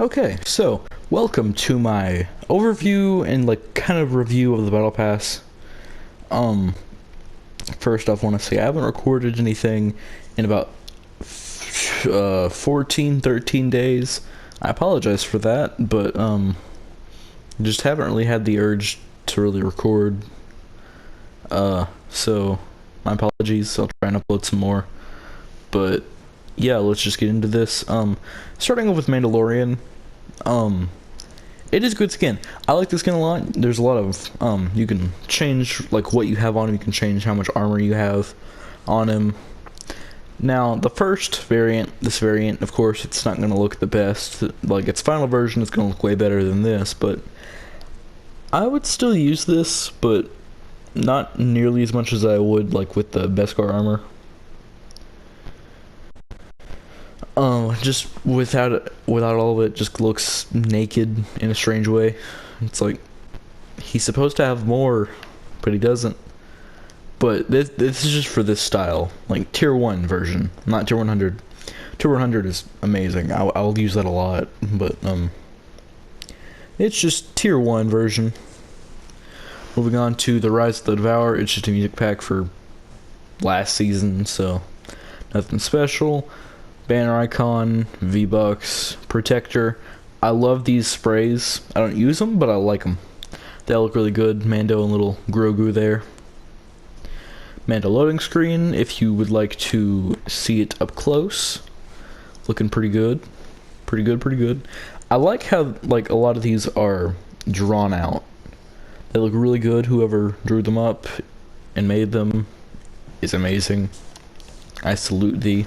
Okay, so welcome to my overview and like kind of review of the Battle Pass. Um, First off, I want to say I haven't recorded anything in about 14, 13 days. I apologize for that, but just haven't really had the urge to really record. So my apologies. I'll try and upload some more. But yeah, let's just get into this. Starting off with Mandalorian. It is good skin. I like the skin a lot. There's a lot of you can change like what you have on him. You can change how much armor you have on him. Now the first variant, this variant, of course, it's not going to look the best. Like its final version is going to look way better than this, but I would still use this, but not nearly as much as I would like with the Beskar armor. Just without all of it, just looks naked in a strange way. It's like he's supposed to have more, but he doesn't. But this is just for this style, like tier 1 version, not tier 100. Tier 100 is amazing. I'll use that a lot, but it's just tier 1 version. Moving on to the Rise of the Devourer. It's just a music pack for last season, so nothing special. Banner icon, V-Bucks, Protector. I love these sprays. I don't use them, but I like them. They look really good. Mando and little Grogu there. Mando loading screen, if you would like to see it up close. Looking pretty good. Pretty good. I like how like a lot of these are drawn out. They look really good. Whoever drew them up and made them is amazing. I salute thee.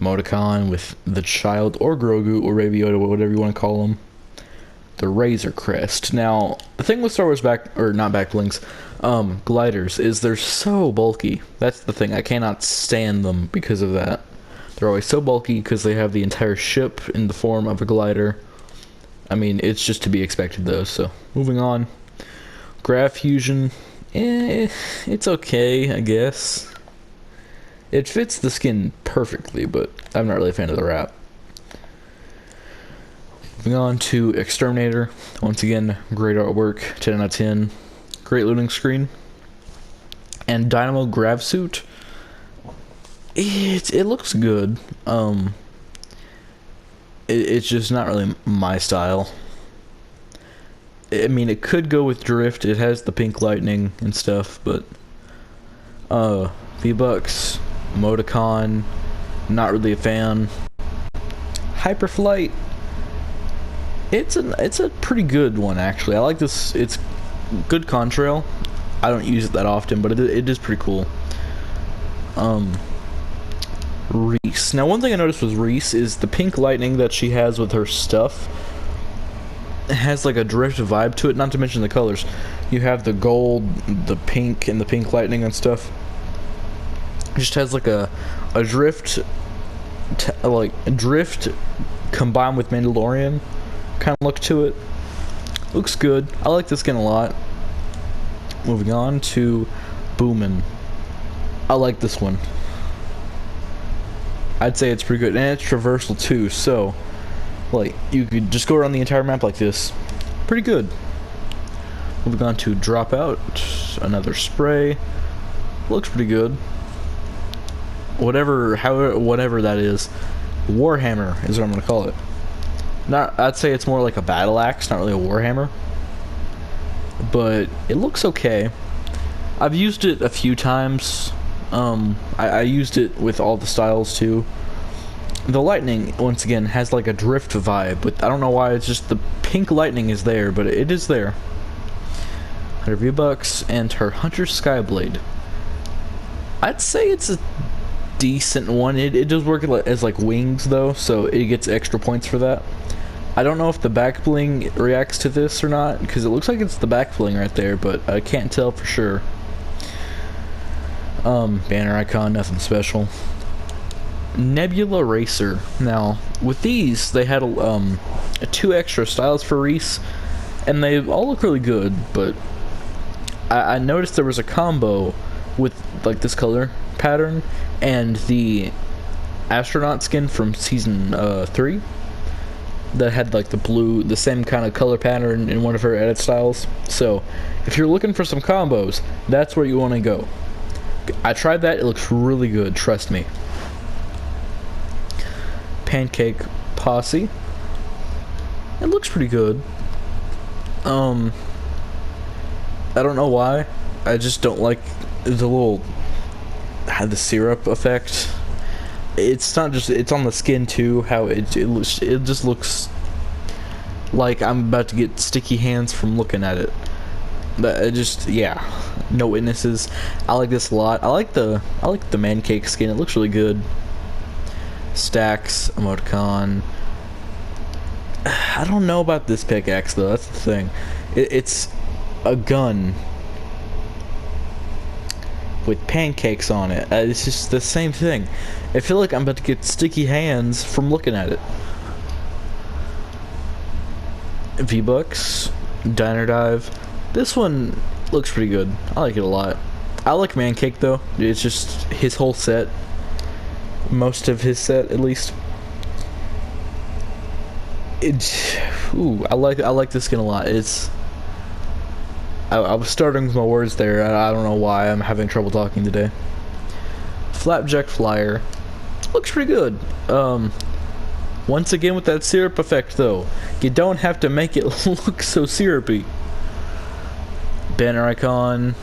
Emoticon with the child or Grogu or Baby Yoda, whatever you want to call them. The Razor Crest. Now, the thing with Star Wars gliders is they're so bulky. That's the thing. I cannot stand them because of that. They're always so bulky because they have the entire ship in the form of a glider. I mean, it's just to be expected though, so moving on. Grav Fusion. It's okay, I guess. It fits the skin perfectly, but I'm not really a fan of the wrap. Moving on to Exterminator. Once again, great artwork, 10 out of 10. Great loading screen. And Dynamo Grav Suit. It looks good. It's just not really my style. I mean, it could go with Drift. It has the pink lightning and stuff, but V-Bucks, Emoticon, not really a fan. Hyperflight. It's a pretty good one actually. I like this. It's good contrail. I don't use it that often, but it is pretty cool. Reese. Now, one thing I noticed with Reese is the pink lightning that she has with her stuff. It has like a drift vibe to it. Not to mention the colors. You have the gold, the pink, and the pink lightning and stuff. It just has like a drift, drift combined with Mandalorian kind of look to it. Looks good. I like this skin a lot. Moving on to Boomin. I like this one. I'd say it's pretty good, and it's traversal too. So, like, you could just go around the entire map like this. Pretty good. Moving on to Dropout. Another spray. Looks pretty good. Whatever that is, Warhammer is what I'm gonna call it. I'd say it's more like a battle axe, not really a Warhammer, but it looks okay. I've used it a few times. I used it with all the styles too. The lightning, once again, has like a drift vibe, but I don't know why. It's just the pink lightning is there, but it is there. 100 V-Bucks and her Hunter Skyblade. I'd say it's a decent one. It does work as like wings though, so it gets extra points for that. I don't know if the back bling reacts to this or not, because it looks like it's the back bling right there, but I can't tell for sure. Banner icon, nothing special. Nebula Racer. Now, with these, they had 2 extra styles for Reese, and they all look really good, but I noticed there was a combo with like this color pattern and the astronaut skin from season 3 that had like the same kind of color pattern in one of her edit styles. So if you're looking for some combos, that's where you want to go. I tried that, it looks really good, trust me. Pancake Posse. It looks pretty good. I don't know why. I just don't like the syrup effect. It's not just, it's on the skin too, how it just looks like I'm about to get sticky hands from looking at it. But yeah, no witnesses. I like this a lot. I like the man cake skin. It looks really good. Stacks, emoticon. I don't know about this pickaxe though. That's the thing. It's a gun with pancakes on it. It's just the same thing. I feel like I'm about to get sticky hands from looking at it. V-Bucks, Diner Dive. This one looks pretty good. I like it a lot. I like Man Cake though. It's just his whole set. Most of his set, at least. I like this skin a lot. I was starting with my words there. I don't know why I'm having trouble talking today. Flapjack Flyer looks pretty good. Once again with that syrup effect though, you don't have to make it look so syrupy. Banner icon.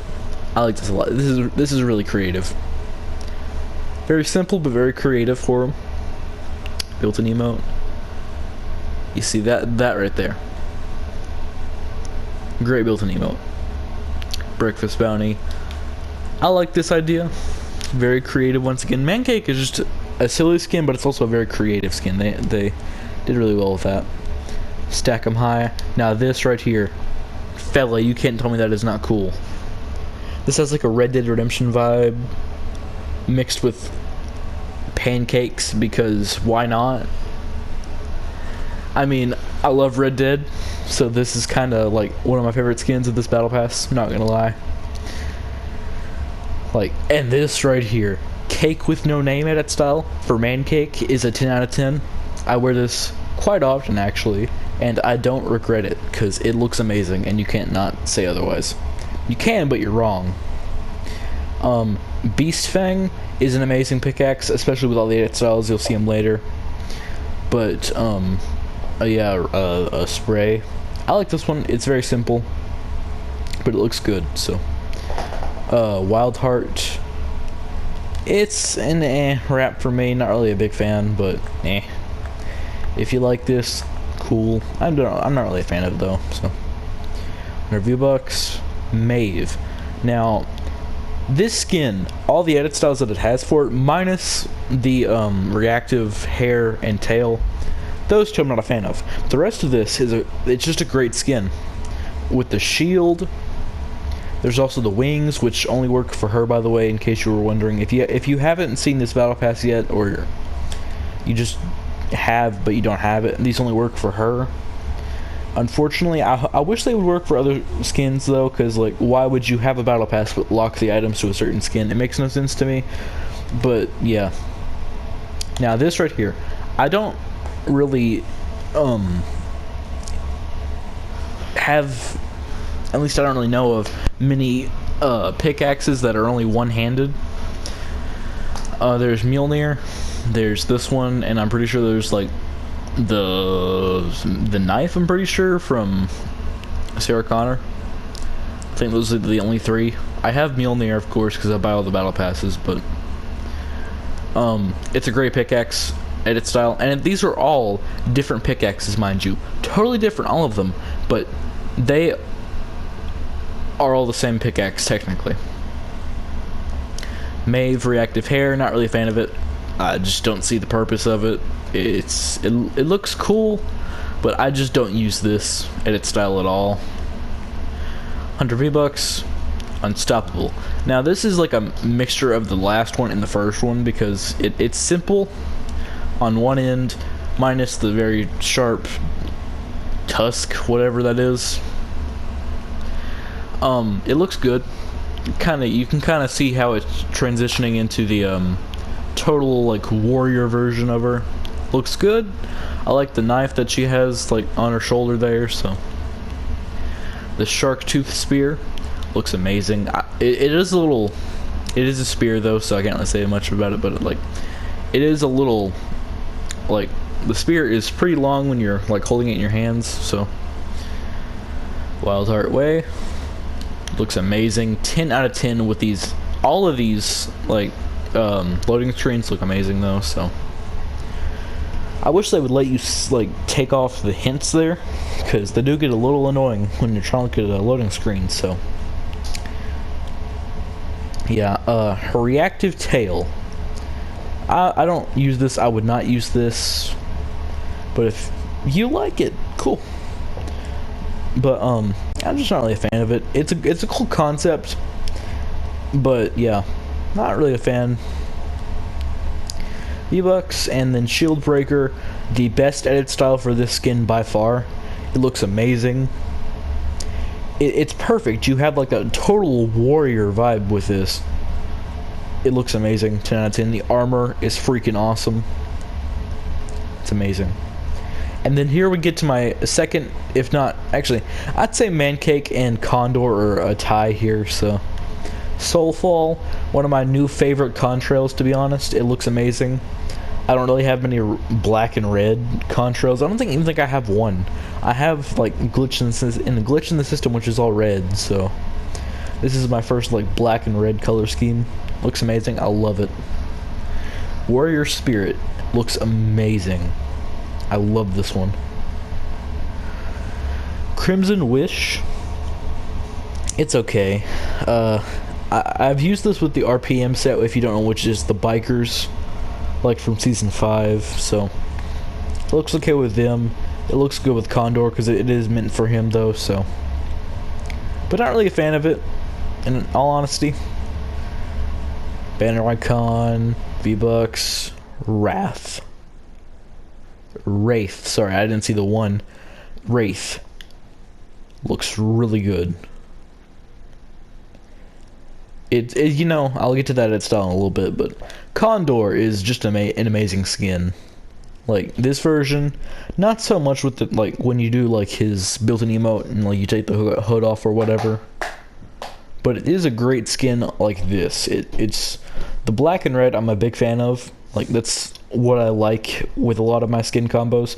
I like this a lot. This is really creative. Very simple but very creative for him. Built-in emote. You see that right there. Great built-in emote. Breakfast bounty. I like this idea. Very creative once again. Man Cake is just a silly skin, but it's also a very creative skin. They did really well with that. Stack 'em high. Now this right here, fella, you can't tell me that is not cool. This has like a Red Dead Redemption vibe mixed with pancakes, because why not? I mean, I love Red Dead, so this is kind of like one of my favorite skins of this Battle Pass, not gonna lie. Like, and this right here, Cake with No Name edit style for Man Cake, is a 10 out of 10. I wear this quite often actually, and I don't regret it, because it looks amazing, and you can't not say otherwise. You can, but you're wrong. Beast Fang is an amazing pickaxe, especially with all the edit styles. You'll see them later. But yeah, a spray. I like this one. It's very simple, but it looks good. So, Wild Heart. It's an wrap for me. Not really a big fan, but if you like this, cool. I'm not really a fan of it though. So, review bucks. Mave. Now, this skin, all the edit styles that it has for it, minus the reactive hair and tail, those two I'm not a fan of. The rest of this it's just a great skin. With the shield, there's also the wings, which only work for her, by the way, in case you were wondering. If you haven't seen this Battle Pass yet, or you just have but you don't have it, these only work for her. Unfortunately, I wish they would work for other skins though, because like, why would you have a Battle Pass but lock the items to a certain skin? It makes no sense to me. But yeah. Now this right here, I don't really have, at least I don't really know of many pickaxes that are only one-handed. There's Mjolnir, there's this one, and I'm pretty sure there's like the knife, I'm pretty sure, from Sarah Connor. I think those are the only three. I have Mjolnir, of course, because I buy all the battle passes, but it's a great pickaxe edit style, and these are all different pickaxes, mind you, totally different, all of them, but they are all the same pickaxe technically. Maeve reactive hair, not really a fan of it. I just don't see the purpose of it. It looks cool, but I just don't use this edit style at all. 100 V-Bucks, Unstoppable. Now this is like a mixture of the last one and the first one, because it's simple on one end, minus the very sharp tusk, whatever that is. It looks good. You can kind of see how it's transitioning into the total like warrior version of her. Looks good. I like the knife that she has like on her shoulder there. So the shark tooth spear looks amazing. It is a little. It is a spear though, so I can't really say much about it. But like, it is a little like the spear is pretty long when you're like holding it in your hands. So Wild Heart Way looks amazing. 10 out of 10 with these. All of these like loading screens look amazing though. So I wish they would let you like take off the hints there, because they do get a little annoying when you're trying to look at a loading screen. So yeah, her reactive tail. I don't use this. I would not use this, but if you like it, cool. But I'm just not really a fan of it. It's a cool concept, but yeah, not really a fan. V-Bucks and then Shield Breaker, the best edit style for this skin by far. It looks amazing. It's perfect. You have like a total warrior vibe with this. It looks amazing. 10 out of 10. The armor is freaking awesome. It's amazing. And then here we get to my second, if not, actually, I'd say Mancake and Condor are a tie here. So Soulfall, one of my new favorite contrails, to be honest. It looks amazing. I don't really have many black and red contrails. I don't even think I have one. I have like glitch in the glitch in the system, which is all red. So this is my first like black and red color scheme. Looks amazing. I love it. Warrior Spirit looks amazing. I love this one. Crimson Wish. It's okay. I've used this with the RPM set, if you don't know, which is the bikers, like from season 5. So it looks okay with them. It looks good with Condor because it is meant for him though. So, but not really a fan of it, in all honesty. Banner Icon, V-Bucks, Wraith. Sorry, I didn't see the one. Wraith looks really good. You know, I'll get to that at style in a little bit, but Condor is just an amazing skin. Like this version, not so much with the like when you do like his built-in emote and like you take the hood off or whatever. But it is a great skin like this. It's the black and red I'm a big fan of. Like that's what I like with a lot of my skin combos.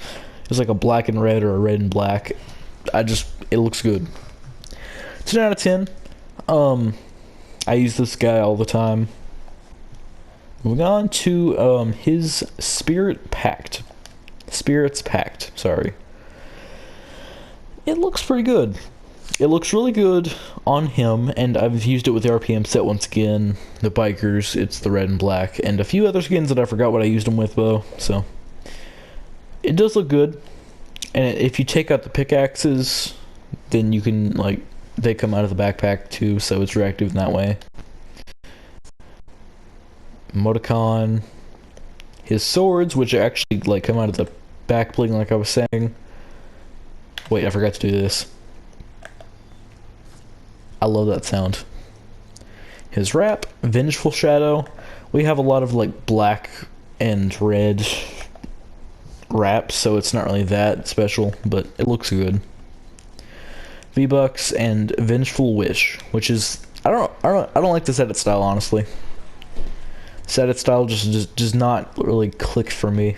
It's like a black and red or a red and black. It looks good. 10 out of 10. I use this guy all the time. Moving on to his Spirits Pact, sorry. It looks pretty good. It looks really good on him, and I've used it with the RPM set once again. The bikers, it's the red and black, and a few other skins that I forgot what I used them with though, so. It does look good, and if you take out the pickaxes, then you can, like, they come out of the backpack too, so it's reactive in that way. Emoticon, his swords, which actually like come out of the back bling, like I was saying. Wait, I forgot to do this. I love that sound. His wrap, Vengeful Shadow. We have a lot of like black and red wraps, so it's not really that special, but it looks good. V-Bucks and Vengeful Wish, which is I don't like this edit style, honestly. This edit style just does not really click for me.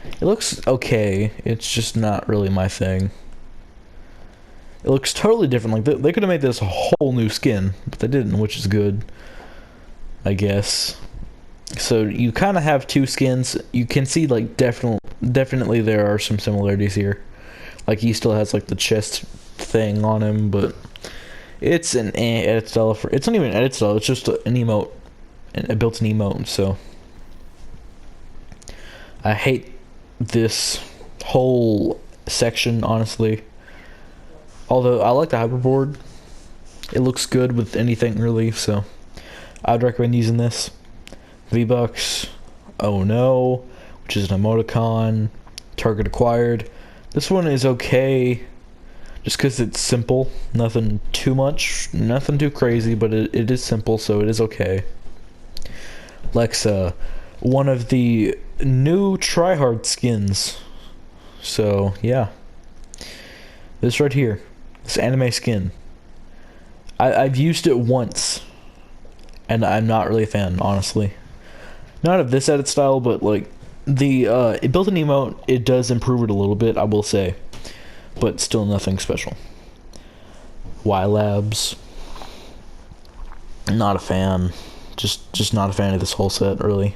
It looks okay, it's just not really my thing. It looks totally different. Like they could have made this a whole new skin, but they didn't, which is good, I guess. So you kind of have two skins. You can see like definitely there are some similarities here. Like he still has like the chest thing on him, but it's an edit style. It's not even an edit style. It's just an emote, a built-in emote. So I hate this whole section, honestly. Although I like the hoverboard, it looks good with anything really. So I'd recommend using this. V-Bucks, oh no, which is an emoticon, target acquired. This one is okay, just because it's simple, nothing too much, nothing too crazy, but it is simple, so it is okay. Lexa, one of the new tryhard skins. So yeah, this right here, this anime skin. I've used it once, and I'm not really a fan, honestly. Not of this edit style, but like the it built an emote. It does improve it a little bit, I will say, but still nothing special. Y Labs, not a fan. Just not a fan of this whole set, really.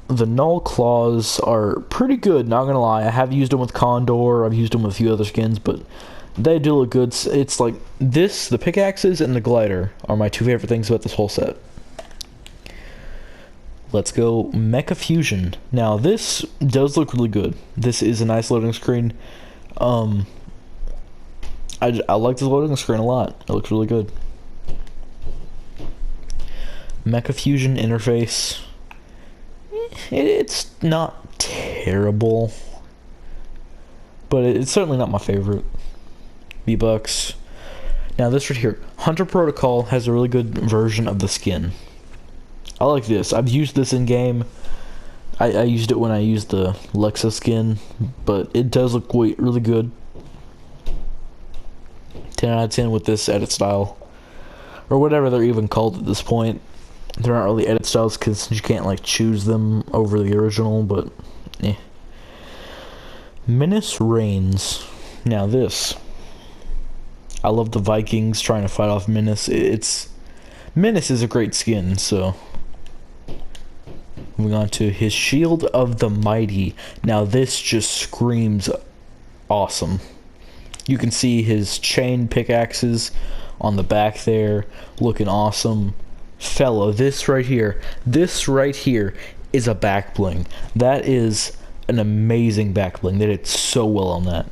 The null claws are pretty good, not gonna lie. I have used them with Condor, I've used them with a few other skins, but they do look good. It's like this, the pickaxes and the glider are my two favorite things about this whole set. Let's go Mecha Fusion. Now this does look really good. This is a nice loading screen. I like this loading screen a lot. It looks really good. Mecha Fusion interface. It's not terrible, but it's certainly not my favorite. V-Bucks. Now this right here, Hunter Protocol has a really good version of the skin. I like this. I've used this in game. I used it when I used the Lexa skin, but it does look really good. 10 out of 10 with this edit style, or whatever they're even called at this point. They're not really edit styles because you can't like choose them over the original, but eh. Menace Reigns. Now this, I love the Vikings trying to fight off Menace. Menace is a great skin, so moving on to his Shield of the Mighty. Now this just screams awesome. You can see his chain pickaxes on the back there, looking awesome. Fella, this right here is a back bling. That is an amazing back bling. They did so well on that.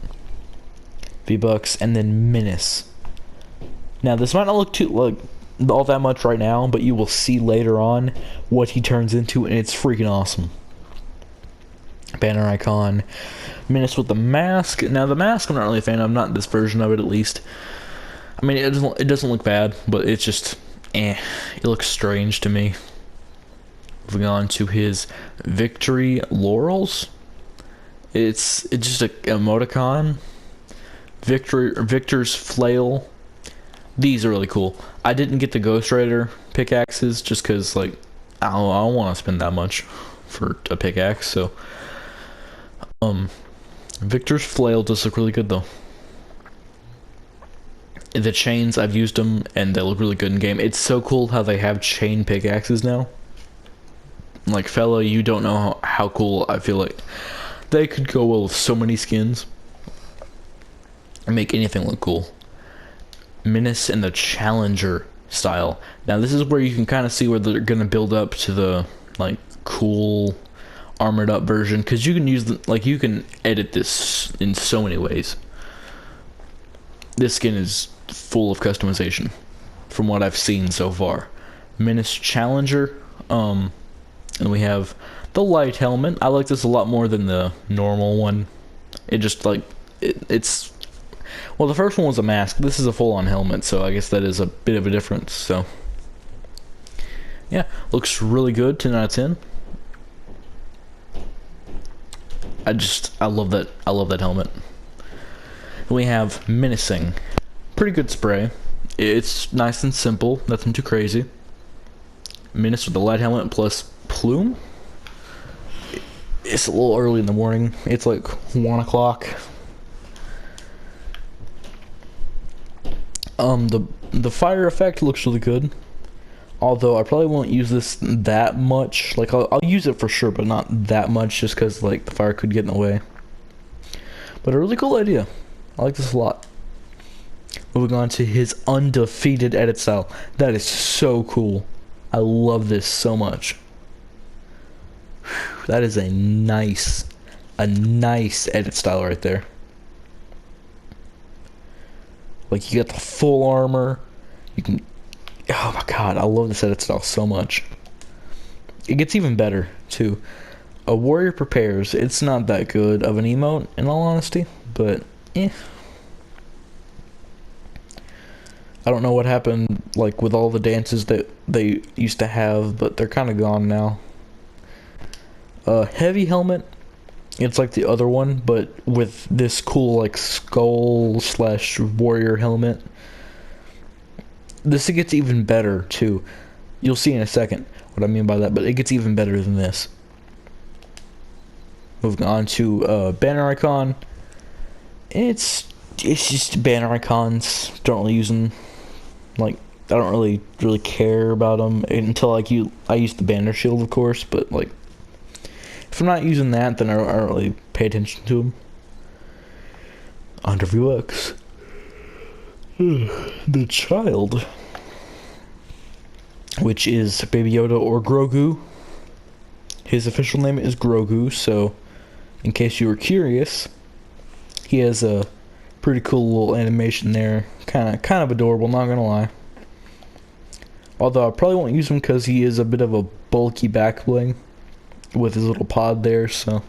V-Bucks, and then Menace. Now this might not look too like all that much right now, but you will see later on what he turns into, and it's freaking awesome. Banner icon. Menace with the mask. Now the mask I'm not really a fan of, not this version of it at least. I mean, it doesn't look bad, but it's just it looks strange to me. Moving on to his Victory Laurels. It's just a emoticon. Victor's Flail. These are really cool. I didn't get the Ghost Rider pickaxes just because, like, I don't want to spend that much for a pickaxe. So, Victor's Flail does look really good though. The chains, I've used them and they look really good in game. It's so cool how they have chain pickaxes now. Like, Fella, you don't know how cool I feel like they could go well with so many skins and make anything look cool. Menace in the Challenger style. Now this is where you can kind of see where they're gonna build up to the like cool armored up version, because you can use you can edit this in so many ways. This skin is full of customization from what I've seen so far. Menace Challenger, and we have the light helmet. I like this a lot more than the normal one. It just like it's well, the first one was a mask. This is a full-on helmet, so I guess that is a bit of a difference. So yeah, looks really good. 10 out of 10. I love that helmet. We have Menacing. Pretty good spray. It's nice and simple, nothing too crazy. Menace with the light helmet plus plume. It's a little early in the morning. It's like 1 o'clock. The fire effect looks really good. Although I probably won't use this that much. Like I'll use it for sure, but not that much, just because like the fire could get in the way. But a really cool idea. I like this a lot. Moving on to his undefeated edit style. That is so cool. I love this so much. That is a nice edit style right there. Like, you got the full armor. You can, oh my god, I love this edit style so much. It gets even better too. A warrior prepares. It's not that good of an emote, in all honesty, but I don't know what happened, like, with all the dances that they used to have, but they're kind of gone now. Heavy helmet. It's like the other one, but with this cool, like, skull slash warrior helmet. This gets even better, too. You'll see in a second what I mean by that, but it gets even better than this. Moving on to banner icon. It's just banner icons. Don't really use them. Like, I don't really care about them until I use the banner shield, of course. But like, if I'm not using that, then I don't really pay attention to them. Under View X. The child, which is Baby Yoda or Grogu. His official name is Grogu, so in case you were curious, he has a pretty cool little animation there. Kind of adorable, not gonna lie. Although I probably won't use him because he is a bit of a bulky back bling with his little pod there, so.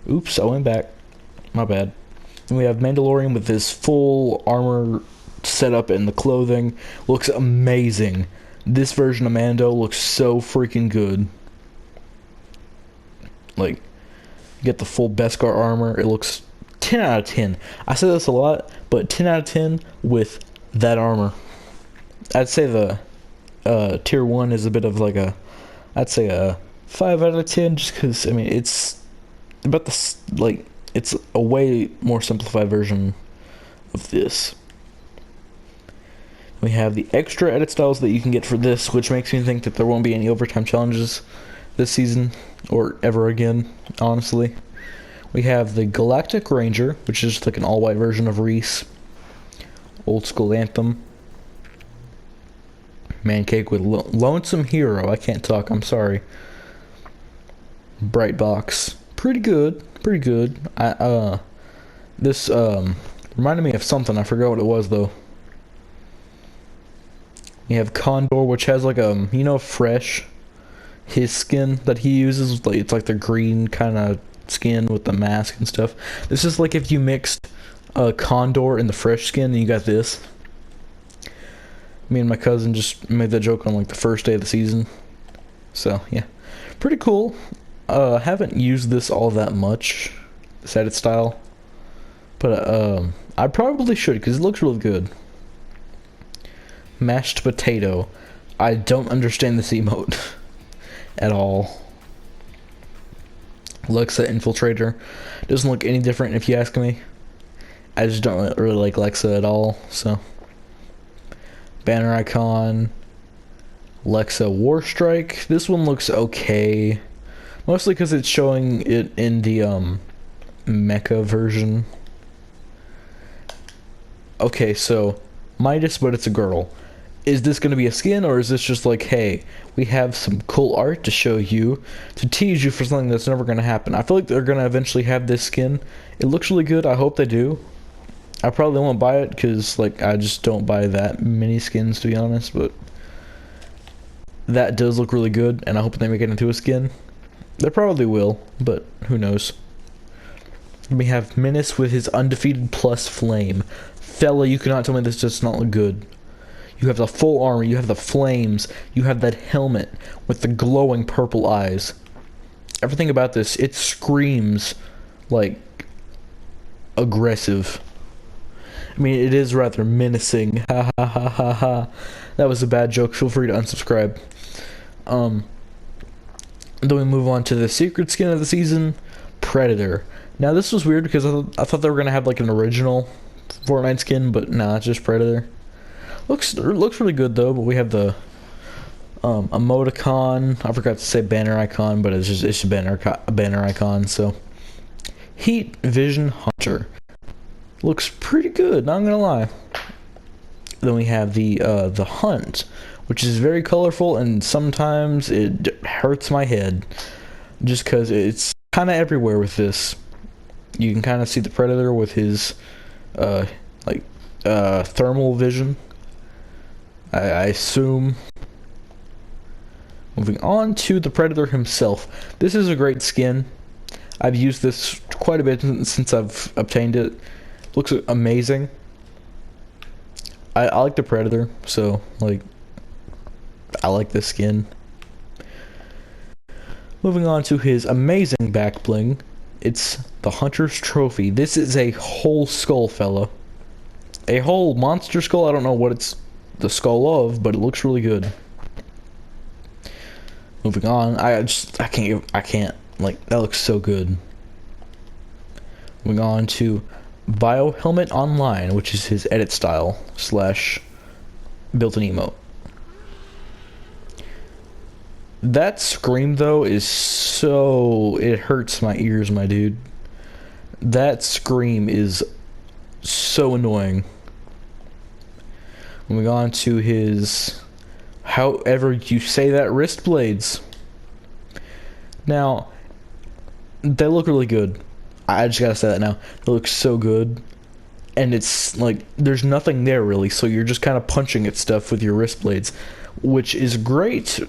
Oops, I went back. My bad. And we have Mandalorian with his full armor setup and the clothing. Looks amazing. This version of Mando looks so freaking good. Like, you get the full Beskar armor. It looks 10 out of 10. I say this a lot, but 10 out of 10 with that armor. I'd say the tier 1 is a bit of like I'd say a 5 out of 10, just because, I mean, it's about it's a way more simplified version of this. We have the extra edit styles that you can get for this, which makes me think that there won't be any overtime challenges this season, or ever again, honestly. We have the Galactic Ranger, which is just like an all-white version of Reese. Old school anthem. Man cake with Lonesome Hero. I can't talk, I'm sorry. Bright box. Pretty good. Pretty good. This reminded me of something. I forgot what it was though. You have Condor, which has like Fresh. His skin that he uses, like it's like the green kind of skin with the mask and stuff. This is like if you mixed Condor and the Fresh skin, and you got this. Me and my cousin just made that joke on like the first day of the season. So yeah, pretty cool. Haven't used this all that much, this edit style, but I probably should because it looks really good. Mashed potato. I don't understand this emote at all. Lexa Infiltrator doesn't look any different if you ask me. I just don't really like Lexa at all, so. Banner icon. Lexa Warstrike. This one looks okay. Mostly because it's showing it in the mecha version. Okay, so Midas, but it's a girl. Is this going to be a skin, or is this just like, hey, we have some cool art to show you, to tease you for something that's never going to happen? I feel like they're going to eventually have this skin. It looks really good. I hope they do. I probably won't buy it because, like, I just don't buy that many skins, to be honest, but that does look really good, and I hope they make it into a skin. They probably will, but who knows. We have Menace with his undefeated plus flame. Fella, you cannot tell me this does not look good. You have the full armor, you have the flames, you have that helmet with the glowing purple eyes. Everything about this, it screams like aggressive. I mean, it is rather menacing. Ha ha ha ha ha. That was a bad joke. Feel free to unsubscribe. Then we move on to the secret skin of the season, Predator. Now this was weird because I thought they were gonna have like an original Fortnite skin, but nah, it's just Predator. Looks really good though. But we have the emoticon. I forgot to say banner icon, but it's a banner icon. So Heat Vision Hunter looks pretty good. Not gonna lie. Then we have the Hunt, which is very colorful, and sometimes it hurts my head just because it's kind of everywhere with this. You can kind of see the Predator with his thermal vision, I assume. Moving on to the Predator himself. This is a great skin. I've used this quite a bit since I've obtained it. Looks amazing. I like the Predator, so like I like this skin. Moving on to his amazing back bling. It's the Hunter's Trophy. This is a whole skull, fella. A whole monster skull. I don't know what it's the skull of, but it looks really good. Moving on. I can't. Like, that looks so good. Moving on to Bio Helmet Online, which is his edit style / built-in emote. That scream, though, is so... It hurts my ears, my dude. That scream is so annoying. Moving on to his... However you say that, wrist blades. Now, they look really good. I just gotta say that now. They look so good. And it's like, there's nothing there really, so you're just kind of punching at stuff with your wrist blades, which is great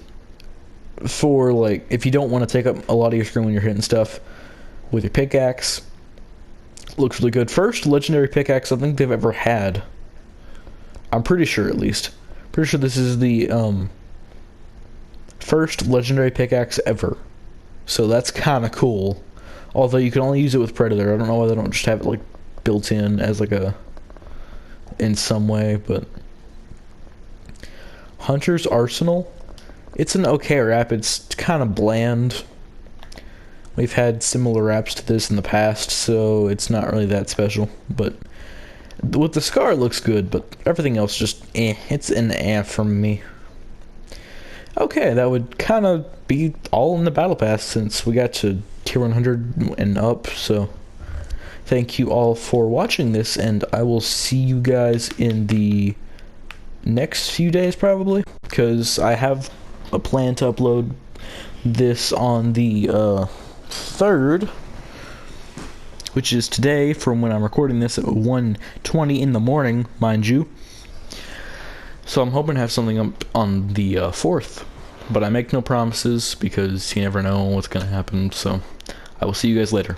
for, like, if you don't want to take up a lot of your screen when you're hitting stuff with your pickaxe. Looks really good. First legendary pickaxe I think they've ever had. I'm pretty sure, at least. Pretty sure this is the first legendary pickaxe ever. So that's kind of cool. Although you can only use it with Predator. I don't know why they don't just have it like built in as like a... in some way, but... Hunter's Arsenal. It's an okay wrap. It's kind of bland. We've had similar wraps to this in the past, so it's not really that special. But with the scar, it looks good, but everything else just eh. It's an eh from me. Okay, that would kind of be all in the Battle Pass since we got to tier 100 and up, so thank you all for watching this, and I will see you guys in the next few days probably, because I have a plan to upload this on the 3rd, which is today from when I'm recording this at 1:20 in the morning, mind you. So I'm hoping to have something up on the 4th, but I make no promises because you never know what's going to happen, so I will see you guys later.